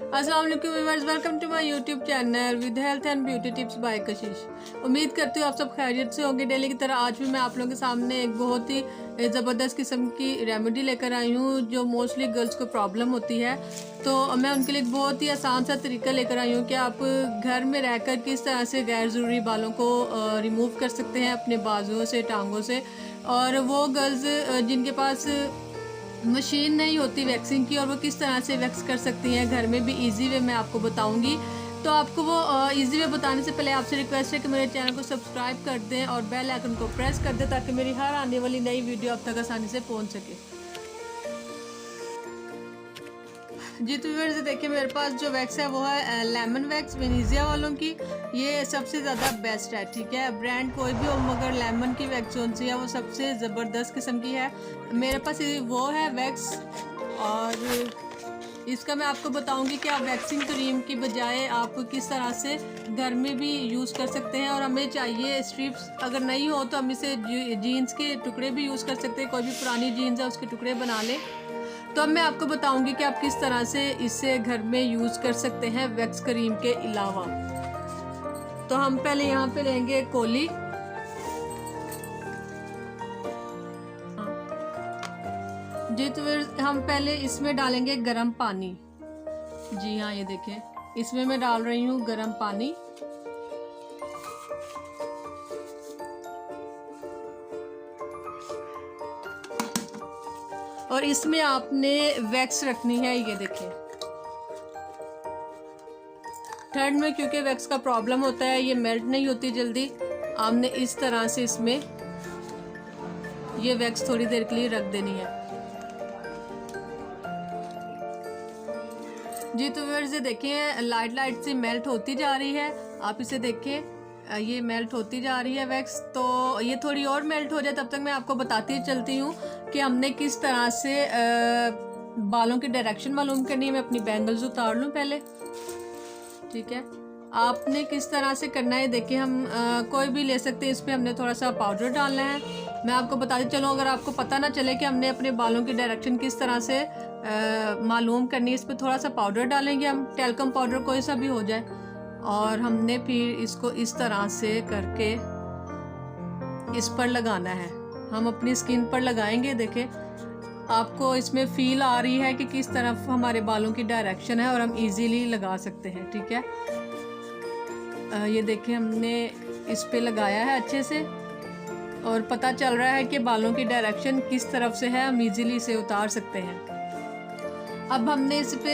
अस्सलाम वालेकुम viewers, welcome to my YouTube channel with health and beauty tips by Kashish. उम्मीद करती हूँ आप सब खैरियत से होंगे। डेली की तरह आज भी मैं आप लोगों के सामने एक बहुत ही ज़बरदस्त किस्म की रेमेडी लेकर आई हूँ जो मोस्टली गर्ल्स को प्रॉब्लम होती है। तो मैं उनके लिए एक बहुत ही आसान सा तरीका लेकर आई हूँ कि आप घर में रहकर किस तरह से गैर ज़रूरी बालों को रिमूव कर सकते हैं अपने बाजुओं से, टांगों से। और वो गर्ल्स जिनके पास मशीन नहीं होती वैक्सिंग की, और वो किस तरह से वैक्स कर सकती हैं घर में भी इजी वे मैं आपको बताऊंगी। तो आपको वो इजी वे बताने से पहले आपसे रिक्वेस्ट है कि मेरे चैनल को सब्सक्राइब कर दें और बेल आइकन को प्रेस कर दें ताकि मेरी हर आने वाली नई वीडियो आप तक आसानी से पहुंच सके। जी तो व्यूअर्स देखिए, मेरे पास जो वैक्स है वो है लेमन वैक्स वेनेजिया वालों की। ये सबसे ज़्यादा बेस्ट है, ठीक है। ब्रांड कोई भी हो मगर लेमन की वैक्स जो सी है वो सबसे ज़बरदस्त किस्म की है। मेरे पास वो है वैक्स, और इसका मैं आपको बताऊंगी कि आप वैक्सिंग क्रीम की बजाय आप किस तरह से घर में भी यूज़ कर सकते हैं। और हमें चाहिए स्ट्रिप्स, अगर नहीं हो तो हम इसे जीन्स के टुकड़े भी यूज़ कर सकते हैं। कोई भी पुरानी जीन्स है उसके टुकड़े बना लें। तो अब मैं आपको बताऊंगी कि आप किस तरह से इसे घर में यूज़ कर सकते हैं वैक्स क्रीम के अलावा। तो हम पहले यहाँ पे लेंगे कोली। जी तो फिर हम पहले इसमें डालेंगे गर्म पानी। जी हाँ, ये देखें, इसमें मैं डाल रही हूँ गर्म पानी। और इसमें आपने वैक्स रखनी है, ये देखें। थर्ड में क्योंकि वैक्स का प्रॉब्लम होता है, ये मेल्ट नहीं होती जल्दी, आपने इस तरह से इसमें ये वैक्स थोड़ी देर के लिए रख देनी है। जी तो व्यूअर्स ये देखें, लाइट लाइट से मेल्ट होती जा रही है। आप इसे देखें, ये मेल्ट होती जा रही है वैक्स। तो ये थोड़ी और मेल्ट हो जाए तब तक मैं आपको बताती चलती हूँ कि हमने किस तरह से बालों की डायरेक्शन मालूम करनी है। मैं अपनी बैंगल्स उतार लूँ पहले, ठीक है। आपने किस तरह से करना है, देखिए हम कोई भी ले सकते हैं। इस पर हमने थोड़ा सा पाउडर डालना है। मैं आपको बताती चलूँ, अगर आपको पता ना चले कि हमने अपने बालों की डायरेक्शन किस तरह से मालूम करनी है, इस पर थोड़ा सा पाउडर डालेंगे हम, टेल्कम पाउडर कोई सा भी हो जाए। और हमने फिर इसको इस तरह से करके इस पर लगाना है। हम अपनी स्किन पर लगाएंगे। देखें, आपको इसमें फील आ रही है कि किस तरफ हमारे बालों की डायरेक्शन है, और हम इजीली लगा सकते हैं, ठीक है। ये देखें, हमने इस पे लगाया है अच्छे से, और पता चल रहा है कि बालों की डायरेक्शन किस तरफ से है। हम इजीली इसे उतार सकते हैं। अब हमने इस पे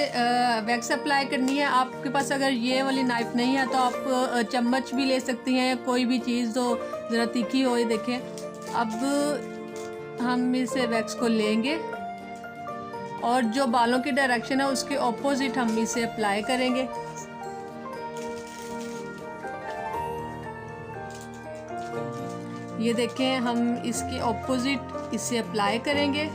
वैक्स अप्लाई करनी है। आपके पास अगर ये वाली नाइफ नहीं है तो आप चम्मच भी ले सकती हैं, या कोई भी चीज़ जो ज़रा तीखी हो। ये देखें, अब हम इसे वैक्स को लेंगे और जो बालों की डायरेक्शन है उसके ऑपोजिट हम इसे अप्लाई करेंगे। ये देखें, हम इसके ऑपोजिट इसे अप्लाई करेंगे,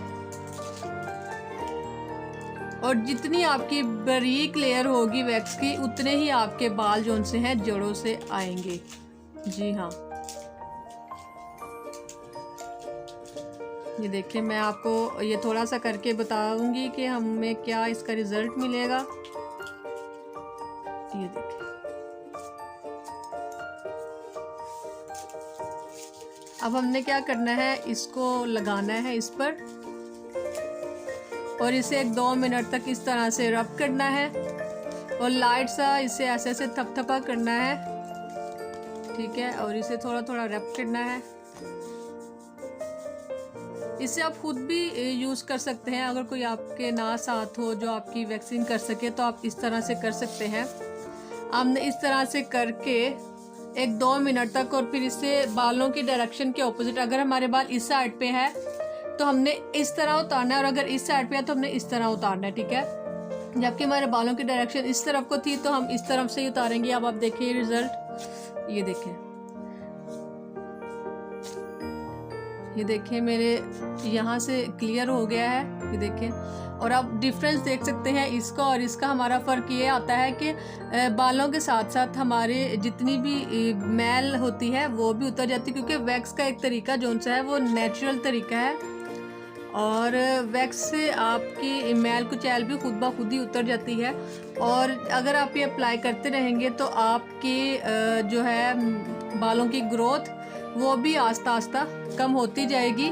और जितनी आपकी बारीक लेयर होगी वैक्स की उतने ही आपके बाल जो से हैं जड़ों से आएंगे। जी हाँ, ये देखिए, मैं आपको ये थोड़ा सा करके बताऊंगी कि हमें क्या इसका रिजल्ट मिलेगा। ये देखिए, अब हमने क्या करना है, इसको लगाना है इस पर, और इसे 1-2 मिनट तक इस तरह से रब करना है, और लाइट सा इसे ऐसे ऐसे थपथपा करना है, ठीक है। और इसे थोड़ा थोड़ा रब करना है। इसे आप खुद भी यूज़ कर सकते हैं। अगर कोई आपके ना साथ हो जो आपकी वैक्सिंग कर सके तो आप इस तरह से कर सकते हैं। हमने इस तरह से करके 1-2 मिनट तक, और फिर इसे बालों की डायरेक्शन के ऑपोजिट, अगर हमारे बाल इस साइड पे है तो हमने इस तरह उतारना है, और अगर इस साइड पे है तो हमने इस तरह उतारना है, ठीक है। जबकि हमारे बालों की डायरेक्शन इस तरफ को थी तो हम इस तरफ से ही उतारेंगे। अब आप देखिए रिजल्ट, ये देखें, ये देखें, मेरे यहाँ से क्लियर हो गया है। ये देखें, और आप डिफरेंस देख सकते हैं इसका और इसका। हमारा फ़र्क ये आता है कि बालों के साथ साथ हमारे जितनी भी मैल होती है वो भी उतर जाती है, क्योंकि वैक्स का एक तरीका जो सा है वो नेचुरल तरीका है, और वैक्स से आपकी मैल कुचैल भी खुद ब खुद ही उतर जाती है। और अगर आप ये अप्लाई करते रहेंगे तो आपके जो है बालों की ग्रोथ वो भी आस्ता आस्ता कम होती जाएगी।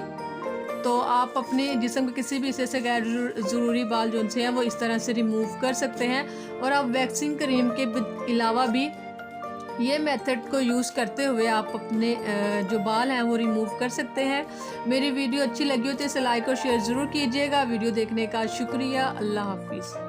तो आप अपने जिस्म के किसी भी हिस्से से गैर ज़रूरी बाल जो उनसे हैं वो इस तरह से रिमूव कर सकते हैं। और आप वैक्सिंग क्रीम के अलावा भी ये मेथड को यूज़ करते हुए आप अपने जो बाल हैं वो रिमूव कर सकते हैं। मेरी वीडियो अच्छी लगी हो तो इसे लाइक और शेयर ज़रूर कीजिएगा। वीडियो देखने का शुक्रिया। अल्लाह हाफिज़।